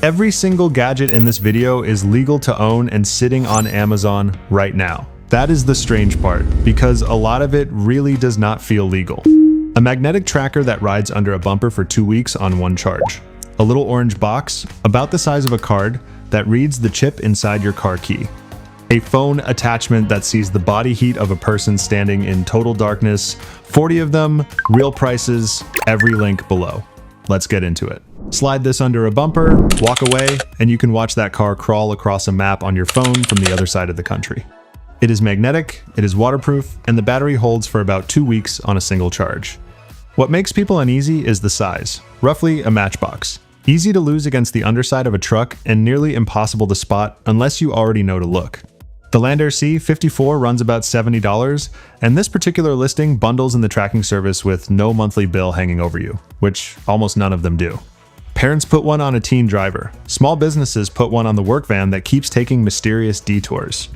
Every single gadget in this video is legal to own and sitting on Amazon right now. That is the strange part, because a lot of it really does not feel legal. A magnetic tracker that rides under a bumper for 2 weeks on one charge. A little orange box, about the size of a card, that reads the chip inside your car key. A phone attachment that sees the body heat of a person standing in total darkness. 40 of them, real prices, every link below. Let's get into it. Slide this under a bumper, walk away, and you can watch that car crawl across a map on your phone from the other side of the country. It is magnetic, it is waterproof, and the battery holds for about 2 weeks on a single charge. What makes people uneasy is the size, roughly a matchbox. Easy to lose against the underside of a truck and nearly impossible to spot unless you already know to look. The LandAirSea 54 runs about $70, and this particular listing bundles in the tracking service with no monthly bill hanging over you, which almost none of them do. Parents put one on a teen driver. Small businesses put one on the work van that keeps taking mysterious detours.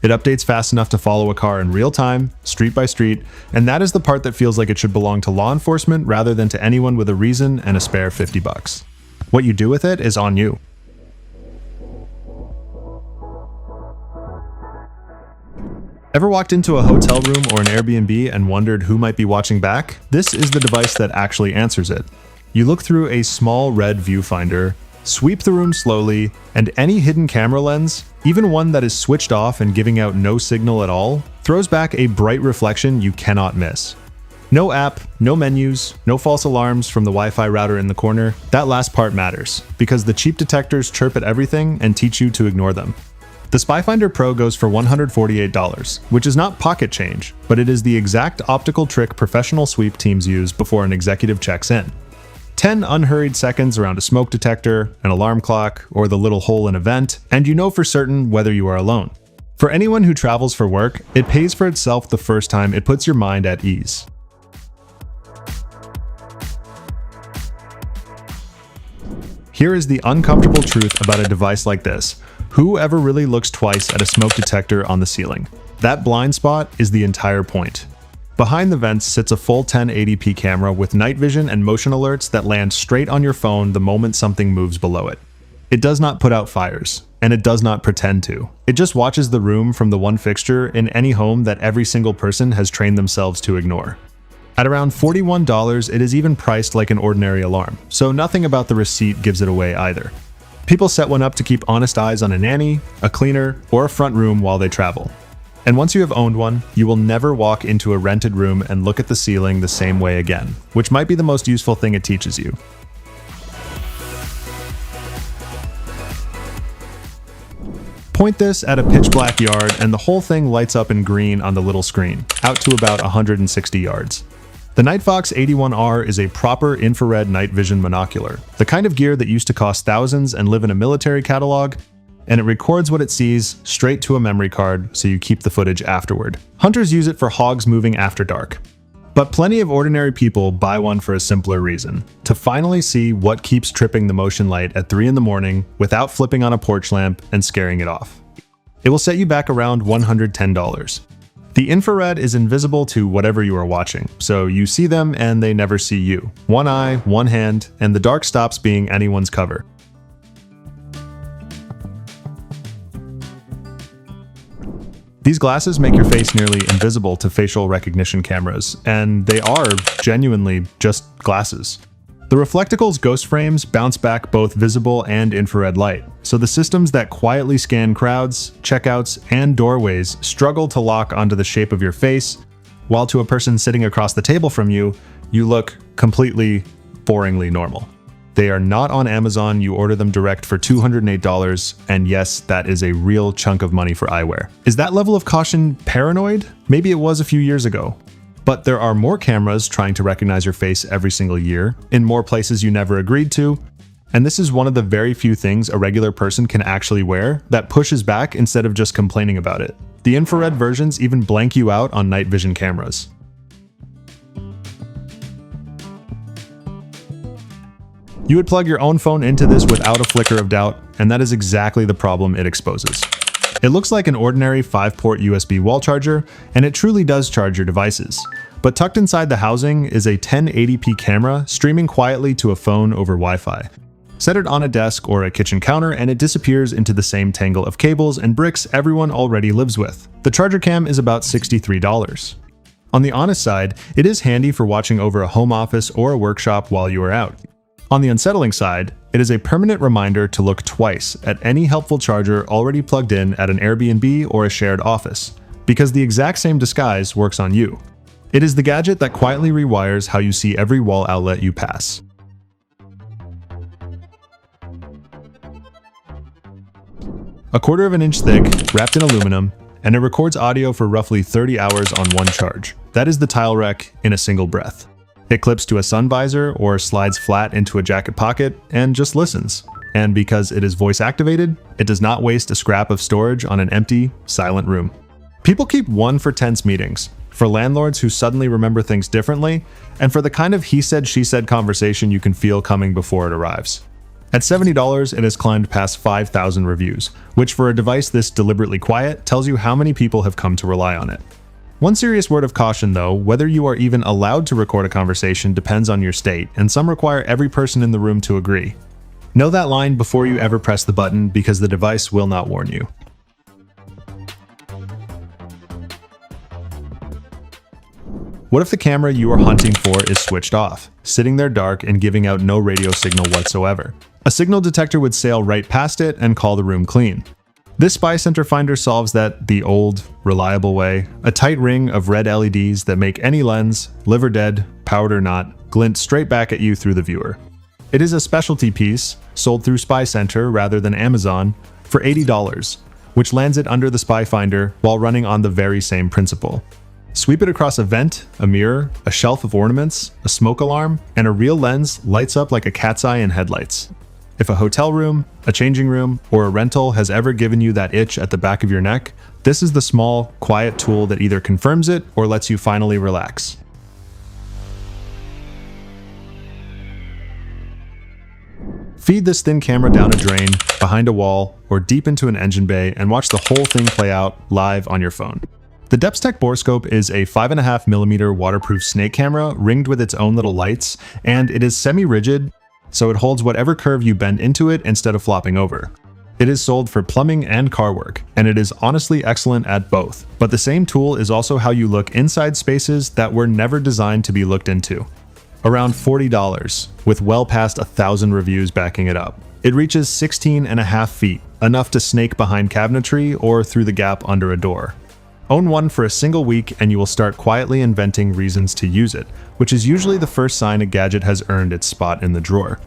It updates fast enough to follow a car in real time, street by street, and that is the part that feels like it should belong to law enforcement rather than to anyone with a reason and a spare 50 bucks. What you do with it is on you. Ever walked into a hotel room or an Airbnb and wondered who might be watching back? This is the device that actually answers it. You look through a small red viewfinder, sweep the room slowly, and any hidden camera lens, even one that is switched off and giving out no signal at all, throws back a bright reflection you cannot miss. No app, no menus, no false alarms from the Wi-Fi router in the corner. That last part matters, because the cheap detectors chirp at everything and teach you to ignore them. The SpyFinder Pro goes for $148, which is not pocket change, but it is the exact optical trick professional sweep teams use before an executive checks in. 10 unhurried seconds around a smoke detector, an alarm clock, or the little hole in a vent, and you know for certain whether you are alone. For anyone who travels for work, it pays for itself the first time it puts your mind at ease. Here is the uncomfortable truth about a device like this. Who ever really looks twice at a smoke detector on the ceiling? That blind spot is the entire point. Behind the vents sits a full 1080p camera with night vision and motion alerts that land straight on your phone the moment something moves below it. It does not put out fires, and it does not pretend to. It just watches the room from the one fixture in any home that every single person has trained themselves to ignore. At around $41, it is even priced like an ordinary alarm, so nothing about the receipt gives it away either. People set one up to keep honest eyes on a nanny, a cleaner, or a front room while they travel. And once you have owned one, you will never walk into a rented room and look at the ceiling the same way again, which might be the most useful thing it teaches you. Point this at a pitch black yard and the whole thing lights up in green on the little screen, out to about 160 yards. The Nightfox 81R is a proper infrared night vision monocular, the kind of gear that used to cost thousands and live in a military catalog, and it records what it sees straight to a memory card so you keep the footage afterward. Hunters use it for hogs moving after dark. But plenty of ordinary people buy one for a simpler reason, to finally see what keeps tripping the motion light at 3 in the morning without flipping on a porch lamp and scaring it off. It will set you back around $110. The infrared is invisible to whatever you are watching, so you see them and they never see you. One eye, one hand, and the dark stops being anyone's cover. These glasses make your face nearly invisible to facial recognition cameras, and they are genuinely just glasses. The Reflectacles Ghost frames bounce back both visible and infrared light, so the systems that quietly scan crowds, checkouts, and doorways struggle to lock onto the shape of your face, while to a person sitting across the table from you, you look completely, boringly normal. They are not on Amazon, you order them direct for $208, and yes, that is a real chunk of money for eyewear. Is that level of caution paranoid? Maybe it was a few years ago. But there are more cameras trying to recognize your face every single year, in more places you never agreed to, and this is one of the very few things a regular person can actually wear that pushes back instead of just complaining about it. The infrared versions even blank you out on night vision cameras. You would plug your own phone into this without a flicker of doubt, and that is exactly the problem it exposes. It looks like an ordinary 5-port USB wall charger, and it truly does charge your devices. But tucked inside the housing is a 1080p camera streaming quietly to a phone over Wi-Fi. Set it on a desk or a kitchen counter and it disappears into the same tangle of cables and bricks everyone already lives with. The charger cam is about $63. On the honest side, it is handy for watching over a home office or a workshop while you are out. On the unsettling side, it is a permanent reminder to look twice at any helpful charger already plugged in at an Airbnb or a shared office, because the exact same disguise works on you. It is the gadget that quietly rewires how you see every wall outlet you pass. A 1/4 of an inch thick, wrapped in aluminum, and it records audio for roughly 30 hours on one charge. That is the TileRec in a single breath. It clips to a sun visor or slides flat into a jacket pocket and just listens. And because it is voice activated, it does not waste a scrap of storage on an empty, silent room. People keep one for tense meetings, for landlords who suddenly remember things differently, and for the kind of he said, she said conversation you can feel coming before it arrives. At $70, it has climbed past 5,000 reviews, which for a device this deliberately quiet tells you how many people have come to rely on it. One serious word of caution though, whether you are even allowed to record a conversation depends on your state, and some require every person in the room to agree. Know that line before you ever press the button because the device will not warn you. What if the camera you are hunting for is switched off, sitting there dark and giving out no radio signal whatsoever? A signal detector would sail right past it and call the room clean. This SpyFinder finder solves that the old, reliable way, a tight ring of red LEDs that make any lens, live or dead, powered or not, glint straight back at you through the viewer. It is a specialty piece, sold through SpyCenter rather than Amazon, for $80, which lands it under the SpyFinder while running on the very same principle. Sweep it across a vent, a mirror, a shelf of ornaments, a smoke alarm, and a real lens lights up like a cat's eye in headlights. If a hotel room, a changing room, or a rental has ever given you that itch at the back of your neck, this is the small, quiet tool that either confirms it or lets you finally relax. Feed this thin camera down a drain, behind a wall, or deep into an engine bay and watch the whole thing play out live on your phone. The Depstech Scope is a 5.5mm waterproof snake camera ringed with its own little lights, and it is semi-rigid, so it holds whatever curve you bend into it instead of flopping over. It is sold for plumbing and car work, and it is honestly excellent at both, but the same tool is also how you look inside spaces that were never designed to be looked into. Around $40, with well past 1,000 reviews backing it up. It reaches 16.5 feet, enough to snake behind cabinetry or through the gap under a door. Own one for a single week and you will start quietly inventing reasons to use it, which is usually the first sign a gadget has earned its spot in the drawer.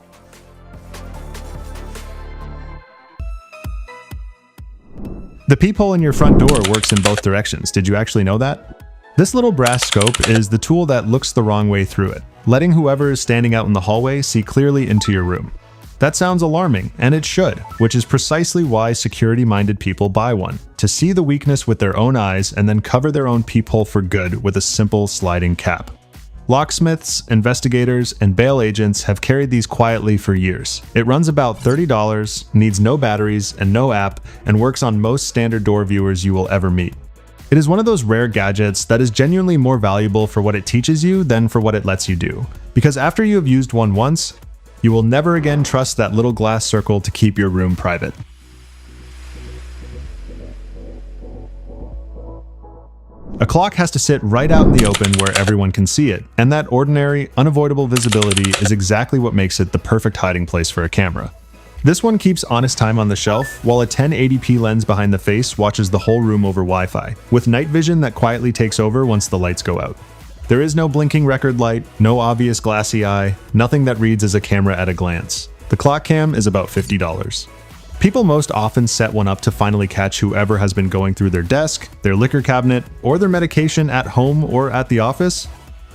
The peephole in your front door works in both directions. Did you actually know that? This little brass scope is the tool that looks the wrong way through it, letting whoever is standing out in the hallway see clearly into your room. That sounds alarming, and it should, which is precisely why security-minded people buy one, to see the weakness with their own eyes and then cover their own peephole for good with a simple sliding cap. Locksmiths, investigators, and bail agents have carried these quietly for years. It runs about $30, needs no batteries and no app, and works on most standard door viewers you will ever meet. It is one of those rare gadgets that is genuinely more valuable for what it teaches you than for what it lets you do, because after you have used one once, you will never again trust that little glass circle to keep your room private. A clock has to sit right out in the open where everyone can see it, and that ordinary, unavoidable visibility is exactly what makes it the perfect hiding place for a camera. This one keeps honest time on the shelf, while a 1080p lens behind the face watches the whole room over Wi-Fi, with night vision that quietly takes over once the lights go out. There is no blinking record light, no obvious glassy eye, nothing that reads as a camera at a glance. The clock cam is about $50. People most often set one up to finally catch whoever has been going through their desk, their liquor cabinet, or their medication at home or at the office.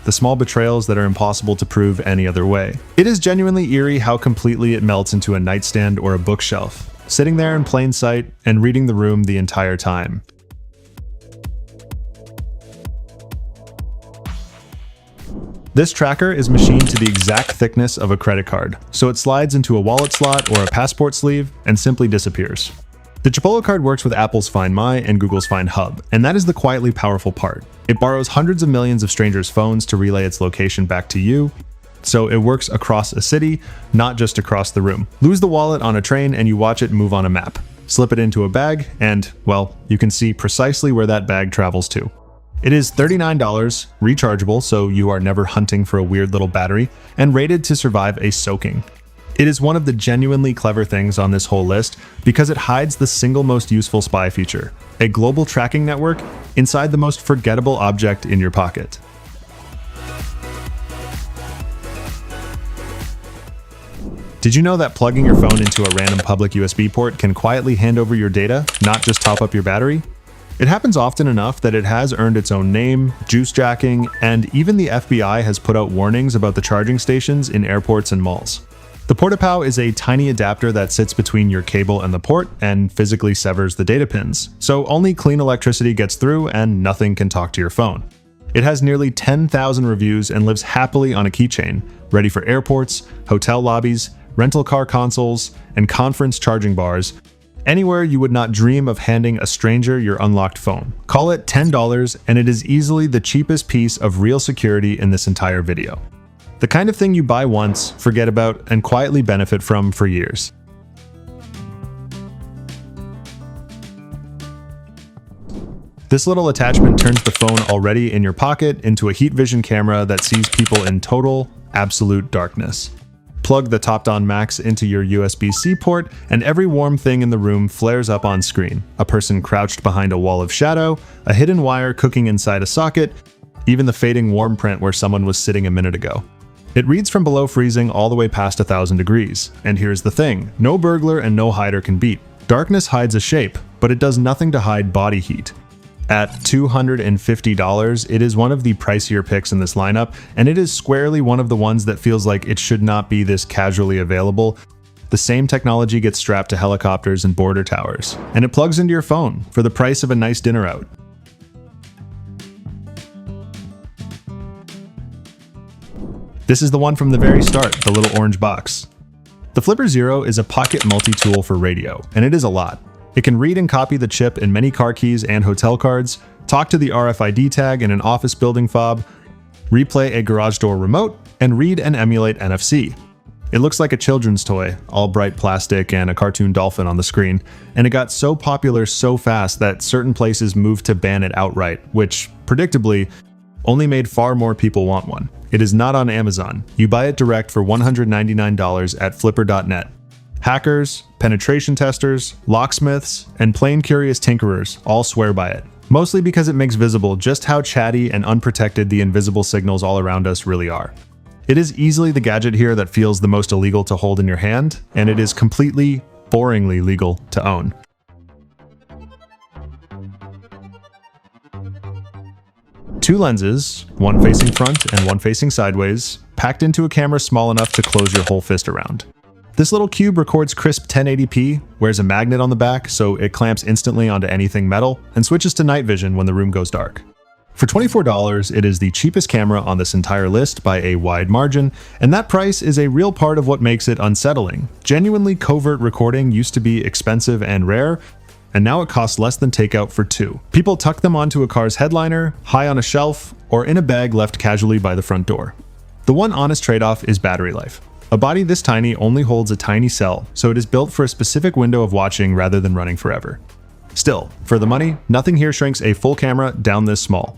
The small betrayals that are impossible to prove any other way. It is genuinely eerie how completely it melts into a nightstand or a bookshelf, sitting there in plain sight and reading the room the entire time. This tracker is machined to the exact thickness of a credit card, so it slides into a wallet slot or a passport sleeve and simply disappears. The Chipolo Card works with Apple's Find My and Google's Find Hub, and that is the quietly powerful part. It borrows hundreds of millions of strangers' phones to relay its location back to you. so it works across a city, not just across the room. Lose the wallet on a train and you watch it move on a map. Slip it into a bag and, well, you can see precisely where that bag travels to. It is $39, rechargeable so you are never hunting for a weird little battery, and rated to survive a soaking. It is one of the genuinely clever things on this whole list because it hides the single most useful spy feature, a global tracking network inside the most forgettable object in your pocket. Did you know that plugging your phone into a random public USB port can quietly hand over your data, not just top up your battery? It happens often enough that it has earned its own name, juice jacking, and even the FBI has put out warnings about the charging stations in airports and malls. The PortaPow is a tiny adapter that sits between your cable and the port and physically severs the data pins, so only clean electricity gets through and nothing can talk to your phone. It has nearly 10,000 reviews and lives happily on a keychain, ready for airports, hotel lobbies, rental car consoles, and conference charging bars, anywhere you would not dream of handing a stranger your unlocked phone. Call it $10 and it is easily the cheapest piece of real security in this entire video. The kind of thing you buy once, forget about, and quietly benefit from for years. This little attachment turns the phone already in your pocket into a heat vision camera that sees people in total, absolute darkness. Plug the Topdon Max into your USB-C port, and every warm thing in the room flares up on screen. A person crouched behind a wall of shadow, a hidden wire cooking inside a socket, even the fading warm print where someone was sitting a minute ago. It reads from below freezing all the way past 1,000 degrees. And here's the thing, no burglar and no hider can beat. Darkness hides a shape, but it does nothing to hide body heat. At $250, it is one of the pricier picks in this lineup, and it is squarely one of the ones that feels like it should not be this casually available. The same technology gets strapped to helicopters and border towers, and it plugs into your phone for the price of a nice dinner out. This is the one from the very start, the little orange box. The Flipper Zero is a pocket multi-tool for radio, and it is a lot. It can read and copy the chip in many car keys and hotel cards, talk to the RFID tag in an office building fob, replay a garage door remote, and read and emulate NFC. It looks like a children's toy, all bright plastic and a cartoon dolphin on the screen, and it got so popular so fast that certain places moved to ban it outright, which, predictably, only made far more people want one. It is not on Amazon. You buy it direct for $199 at flipper.net. Hackers, penetration testers, locksmiths, and plain curious tinkerers all swear by it, mostly because it makes visible just how chatty and unprotected the invisible signals all around us really are. It is easily the gadget here that feels the most illegal to hold in your hand, and it is completely, boringly legal to own. Two lenses, one facing front and one facing sideways, packed into a camera small enough to close your whole fist around. This little cube records crisp 1080p, wears a magnet on the back so it clamps instantly onto anything metal, and switches to night vision when the room goes dark. For $24, it is the cheapest camera on this entire list by a wide margin, and that price is a real part of what makes it unsettling. Genuinely covert recording used to be expensive and rare, and now it costs less than takeout for two. People tuck them onto a car's headliner, high on a shelf, or in a bag left casually by the front door. The one honest trade-off is battery life. A body this tiny only holds a tiny cell, so it is built for a specific window of watching rather than running forever. Still, for the money, nothing here shrinks a full camera down this small.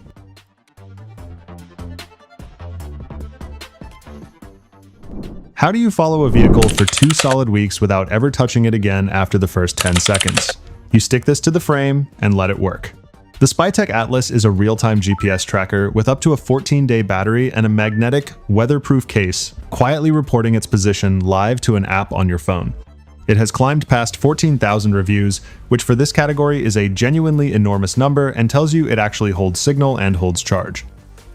How do you follow a vehicle for 2 solid weeks without ever touching it again after the first 10 seconds? You stick this to the frame and let it work. The Spytec Atlas is a real-time GPS tracker with up to a 14-day battery and a magnetic, weatherproof case, quietly reporting its position live to an app on your phone. It has climbed past 14,000 reviews, which for this category is a genuinely enormous number and tells you it actually holds signal and holds charge.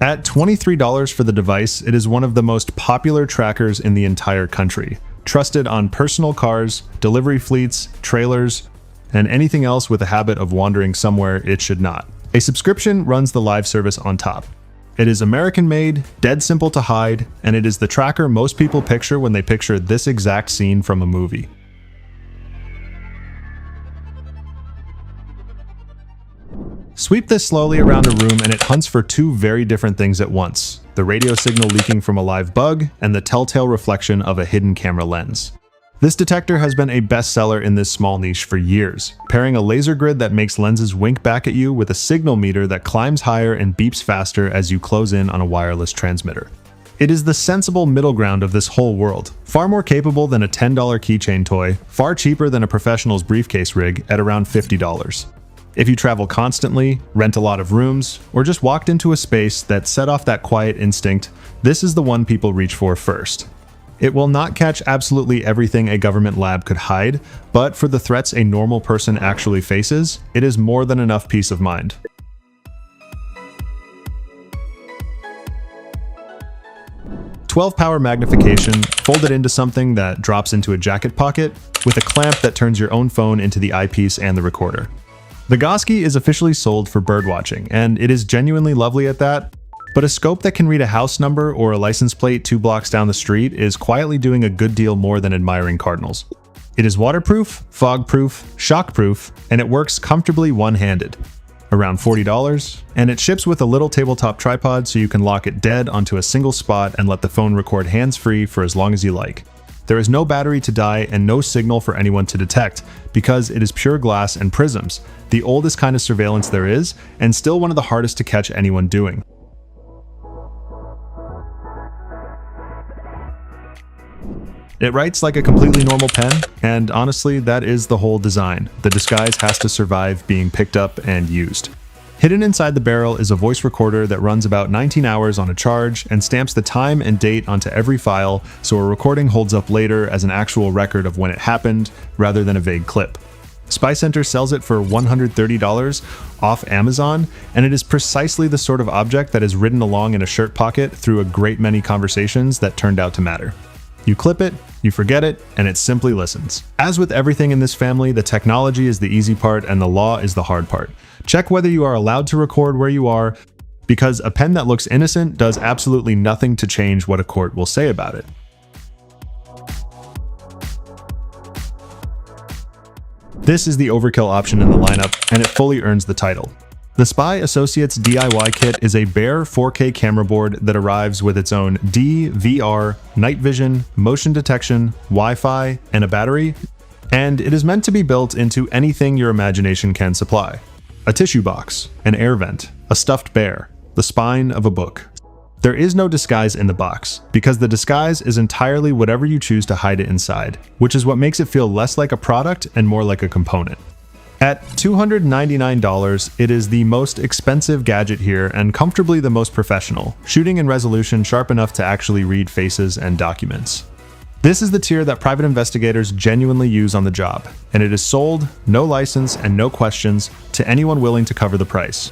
At $23 for the device, it is one of the most popular trackers in the entire country, trusted on personal cars, delivery fleets, trailers, and anything else with a habit of wandering somewhere it should not. A subscription runs the live service on top. It is American-made, dead simple to hide, and it is the tracker most people picture when they picture this exact scene from a movie. Sweep this slowly around a room and it hunts for two very different things at once: the radio signal leaking from a live bug and the telltale reflection of a hidden camera lens. This detector has been a bestseller in this small niche for years, pairing a laser grid that makes lenses wink back at you with a signal meter that climbs higher and beeps faster as you close in on a wireless transmitter. It is the sensible middle ground of this whole world, far more capable than a $10 keychain toy, far cheaper than a professional's briefcase rig at around $50. If you travel constantly, rent a lot of rooms, or just walked into a space that set off that quiet instinct, this is the one people reach for first. It will not catch absolutely everything a government lab could hide, but for the threats a normal person actually faces, it is more than enough peace of mind. "12 power magnification, folded into something that drops into a jacket pocket, with a clamp that turns your own phone into the eyepiece and the recorder." The Gosky is officially sold for birdwatching, and it is genuinely lovely at that. But a scope that can read a house number or a license plate 2 blocks down the street is quietly doing a good deal more than admiring cardinals. It is waterproof, fog-proof, shock-proof, and it works comfortably one-handed. Around $40, and it ships with a little tabletop tripod so you can lock it dead onto a single spot and let the phone record hands-free for as long as you like. There is no battery to die and no signal for anyone to detect, because it is pure glass and prisms, the oldest kind of surveillance there is, and still one of the hardest to catch anyone doing. It writes like a completely normal pen, and honestly, that is the whole design. The disguise has to survive being picked up and used. Hidden inside the barrel is a voice recorder that runs about 19 hours on a charge and stamps the time and date onto every file, so a recording holds up later as an actual record of when it happened, rather than a vague clip. SpyCenter sells it for $130 off Amazon, and it is precisely the sort of object that is ridden along in a shirt pocket through a great many conversations that turned out to matter. You clip it, you forget it, and it simply listens. As with everything in this family, the technology is the easy part and the law is the hard part. Check whether you are allowed to record where you are, because a pen that looks innocent does absolutely nothing to change what a court will say about it. This is the overkill option in the lineup, and it fully earns the title. The Spy Associates DIY kit is a bare 4K camera board that arrives with its own DVR, night vision, motion detection, Wi-Fi, and a battery, and it is meant to be built into anything your imagination can supply. A tissue box, an air vent, a stuffed bear, the spine of a book. There is no disguise in the box, because the disguise is entirely whatever you choose to hide it inside, which is what makes it feel less like a product and more like a component. At $299, it is the most expensive gadget here and comfortably the most professional, shooting in resolution sharp enough to actually read faces and documents. This is the tier that private investigators genuinely use on the job, and it is sold, no license and no questions, to anyone willing to cover the price.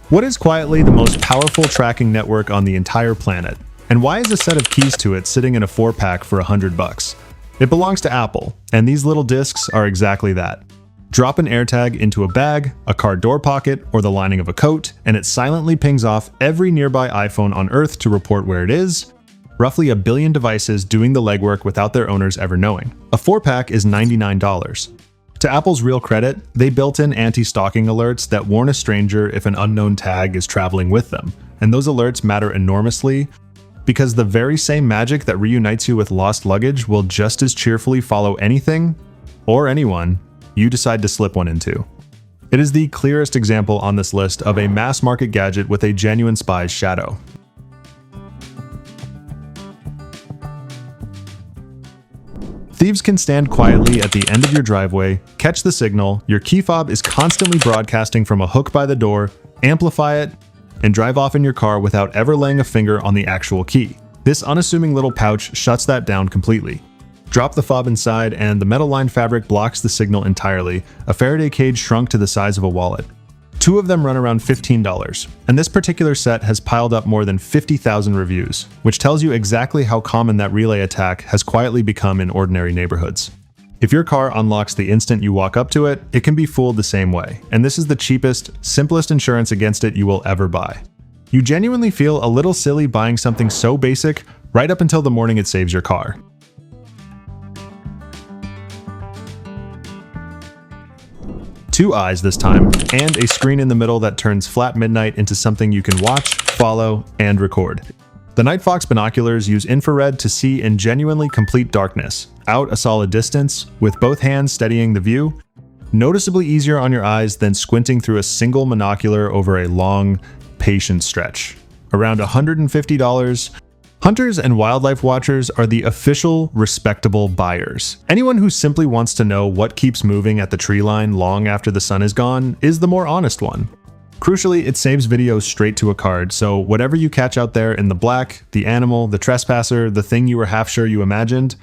What is quietly the most powerful tracking network on the entire planet? And why is a set of keys to it sitting in a 4-pack for $100? It belongs to Apple, and these little discs are exactly that. Drop an AirTag into a bag, a car door pocket, or the lining of a coat, and it silently pings off every nearby iPhone on Earth to report where it is. Roughly 1 billion devices doing the legwork without their owners ever knowing. A 4-pack is $99. To Apple's real credit, they built in anti-stalking alerts that warn a stranger if an unknown tag is traveling with them, and those alerts matter enormously, because the very same magic that reunites you with lost luggage will just as cheerfully follow anything, or anyone, you decide to slip one into. It is the clearest example on this list of a mass market gadget with a genuine spy's shadow. Thieves can stand quietly at the end of your driveway, catch the signal, your key fob is constantly broadcasting from a hook by the door, amplify it, and drive off in your car without ever laying a finger on the actual key. This unassuming little pouch shuts that down completely. Drop the fob inside and the metal-lined fabric blocks the signal entirely, a Faraday cage shrunk to the size of a wallet. 2 of them run around $15, and this particular set has piled up more than 50,000 reviews, which tells you exactly how common that relay attack has quietly become in ordinary neighborhoods. If your car unlocks the instant you walk up to it, it can be fooled the same way, and this is the cheapest, simplest insurance against it you will ever buy. You genuinely feel a little silly buying something so basic right up until the morning it saves your car. 2 eyes this time, and a screen in the middle that turns flat midnight into something you can watch, follow, and record. The Nightfox Binoculars use infrared to see in genuinely complete darkness, out a solid distance, with both hands steadying the view, noticeably easier on your eyes than squinting through a single monocular over a long, patient stretch. Around $150, hunters and wildlife watchers are the official, respectable buyers. Anyone who simply wants to know what keeps moving at the tree line long after the sun is gone is the more honest one. Crucially, it saves videos straight to a card, so whatever you catch out there in the black, the animal, the trespasser, the thing you were half sure you imagined,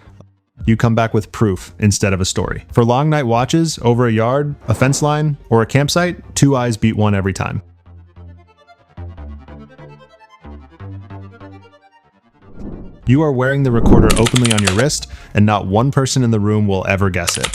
you come back with proof instead of a story. For long night watches, over a yard, a fence line, or a campsite, 2 eyes beat 1 every time. You are wearing the recorder openly on your wrist, and not one person in the room will ever guess it.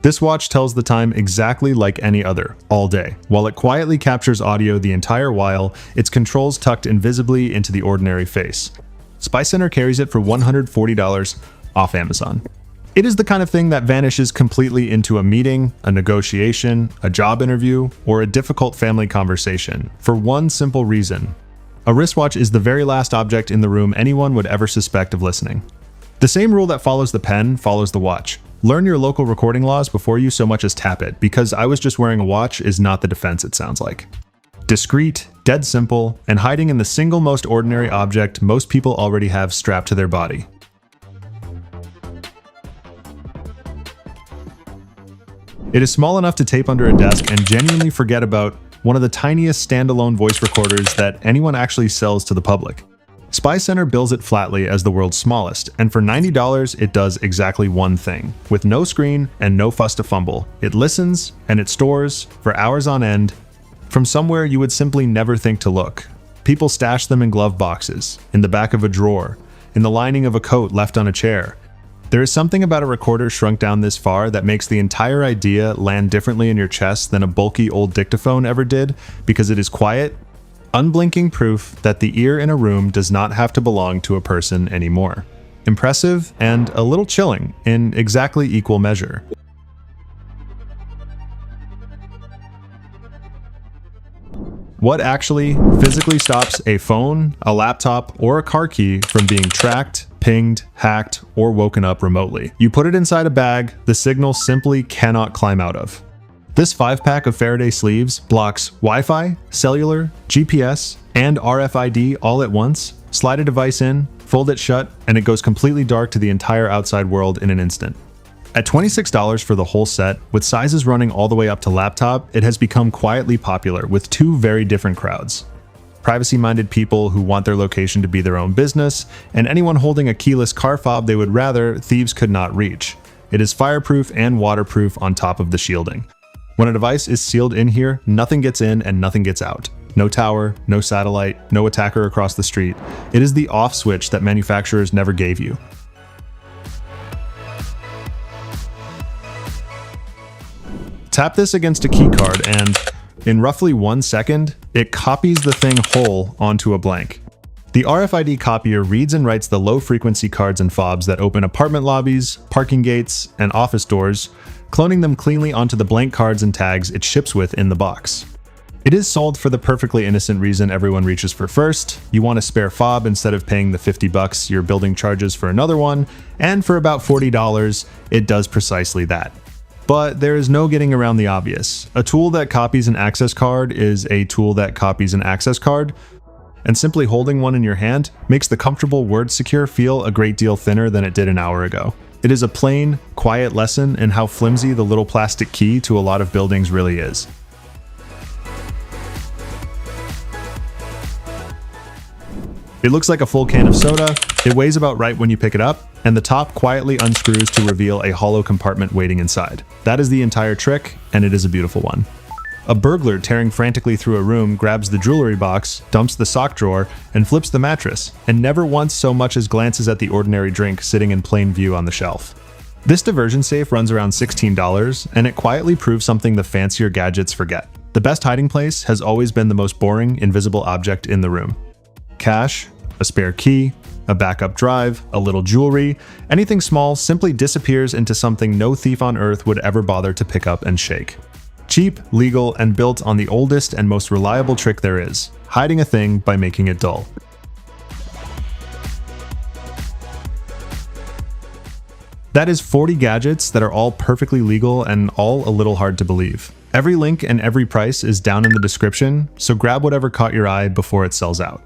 This watch tells the time exactly like any other, all day. While it quietly captures audio the entire while, its controls tucked invisibly into the ordinary face. SpyCenter carries it for $140 off Amazon. It is the kind of thing that vanishes completely into a meeting, a negotiation, a job interview, or a difficult family conversation, for one simple reason. A wristwatch is the very last object in the room anyone would ever suspect of listening. The same rule that follows the pen follows the watch. Learn your local recording laws before you so much as tap it, because I was just wearing a watch is not the defense it sounds like. Discreet, dead simple, and hiding in the single most ordinary object most people already have strapped to their body. It is small enough to tape under a desk and genuinely forget about, one of the tiniest standalone voice recorders that anyone actually sells to the public. SpyCenter bills it flatly as the world's smallest, and for $90 it does exactly one thing. With no screen and no fuss to fumble, it listens and it stores, for hours on end, from somewhere you would simply never think to look. People stash them in glove boxes, in the back of a drawer, in the lining of a coat left on a chair. There is something about a recorder shrunk down this far that makes the entire idea land differently in your chest than a bulky old dictaphone ever did, because it is quiet, unblinking proof that the ear in a room does not have to belong to a person anymore. Impressive and a little chilling in exactly equal measure. What actually physically stops a phone, a laptop, or a car key from being tracked, pinged, hacked, or woken up remotely? You put it inside a bag the signal simply cannot climb out of. This 5-pack of Faraday sleeves blocks Wi-Fi, cellular, GPS, and RFID all at once. Slide a device in, fold it shut, and it goes completely dark to the entire outside world in an instant. At $26 for the whole set, with sizes running all the way up to laptop, it has become quietly popular with 2 very different crowds. Privacy-minded people who want their location to be their own business, and anyone holding a keyless car fob they would rather thieves could not reach. It is fireproof and waterproof on top of the shielding. When a device is sealed in here, nothing gets in and nothing gets out. No tower, no satellite, no attacker across the street. It is the off switch that manufacturers never gave you. Tap this against a keycard and, in roughly 1 second, it copies the thing whole onto a blank. The RFID Copier reads and writes the low-frequency cards and fobs that open apartment lobbies, parking gates, and office doors, cloning them cleanly onto the blank cards and tags it ships with in the box. It is sold for the perfectly innocent reason everyone reaches for first. You want a spare fob instead of paying the $50 your building charges for another one, and for about $40, it does precisely that. But there is no getting around the obvious. A tool that copies an access card is a tool that copies an access card, and simply holding one in your hand makes the comfortable word secure feel a great deal thinner than it did an hour ago. It is a plain, quiet lesson in how flimsy the little plastic key to a lot of buildings really is. It looks like a full can of soda, it weighs about right when you pick it up, and the top quietly unscrews to reveal a hollow compartment waiting inside. That is the entire trick, and it is a beautiful one. A burglar tearing frantically through a room grabs the jewelry box, dumps the sock drawer, and flips the mattress, and never once so much as glances at the ordinary drink sitting in plain view on the shelf. This diversion safe runs around $16, and it quietly proves something the fancier gadgets forget. The best hiding place has always been the most boring, invisible object in the room. Cash, a spare key, a backup drive, a little jewelry, anything small simply disappears into something no thief on earth would ever bother to pick up and shake. Cheap, legal, and built on the oldest and most reliable trick there is, hiding a thing by making it dull. That is 40 gadgets that are all perfectly legal and all a little hard to believe. Every link and every price is down in the description, so grab whatever caught your eye before it sells out.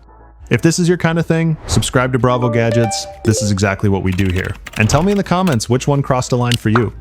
If this is your kind of thing, subscribe to Bravo Gadgets. This is exactly what we do here. And tell me in the comments which one crossed a line for you.